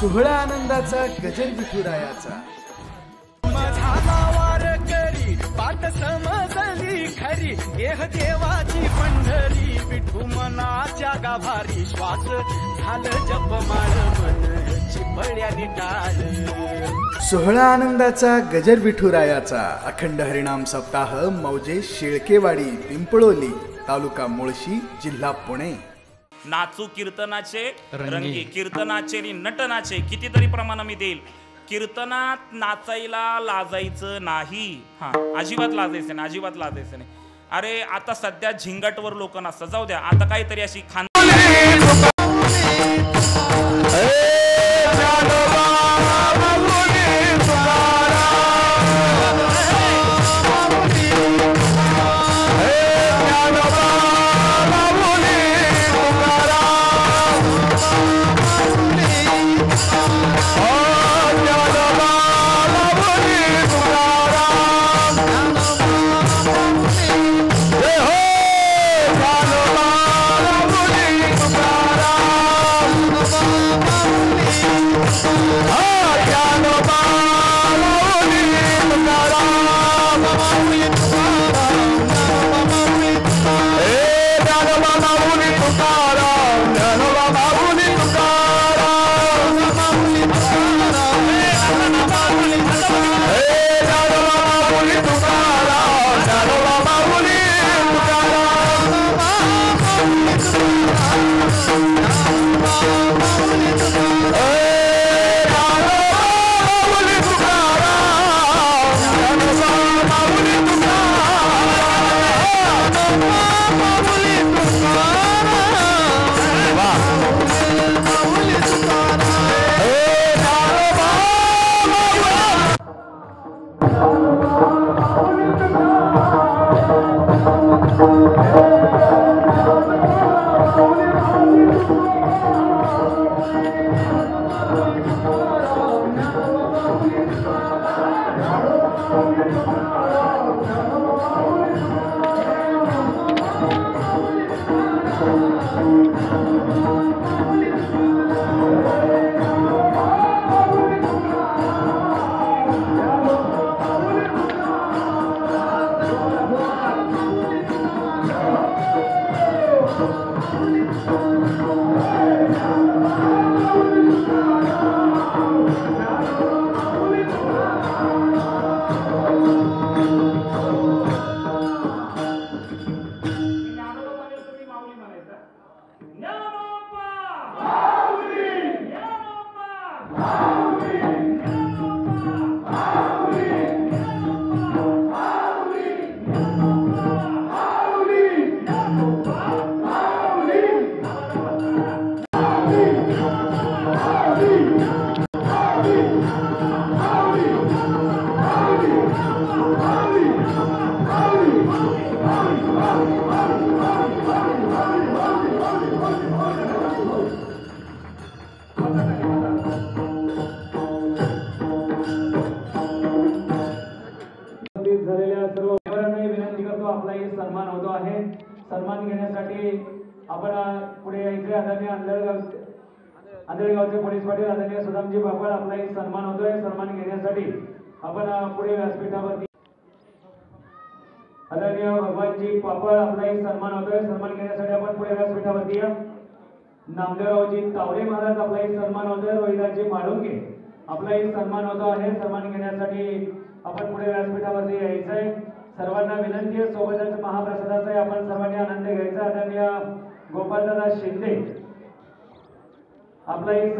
सोहळा आनंदाचा गजर विठुरायाचा पाठ समजली खरी देह देवाची पंढरी विठू मनाच्या गाभारी श्वास झालं जपमाळ मन चिपळ्याने टाळ सोहळा आनंदाचा गजर विठुरायाचा अखंड हरिनाम सप्ताह मौजे शेळकेवाडी पिंपळोली तालुका मुळशी जिल्हा पुणे। नाचू कीर्तनाचे रंगी कीर्तनाचे आणि नटनाचे कितीतरी प्रमाण मी देईल। कीर्तनात नाचायला लाजायचं नाही, हा अजिबात लाजायचं नाही, अजिबात लाजायचं नाही। अरे आता सध्या झिंगाटवर लोक नसतात, जाऊ द्या आता काहीतरी अशी खान सन्मान घेण्यासाठी आपण पुढे यायचे। आदरणीय अंधळगावचे पोलीस पाटील आदरणीय सुदामजी बापळ आपलाही सन्मान होतोय। सन्मान घेण्यासाठी आपण पुढे व्यासपीठावरती आदरणीय भगवानजी पापळ आपलाही सन्मान होतोय। सन्मान घेण्यासाठी आपण पुढे व्यासपीठावरती या। नामदेवरावजी तावडे महाराज आपलाही सन्मान होतोय। रोहिदासजी माळुंगे आपलाही सन्मान होतो आहे। सन्मान घेण्यासाठी आपण पुढे व्यासपीठावरती यायचंय। सर्वांना विनंती आहे, सोबतच महाप्रसादाचा आपण सर्वांनी आनंद घ्यायचा। आदरणीय गोपालदादा शिंदे आपलाही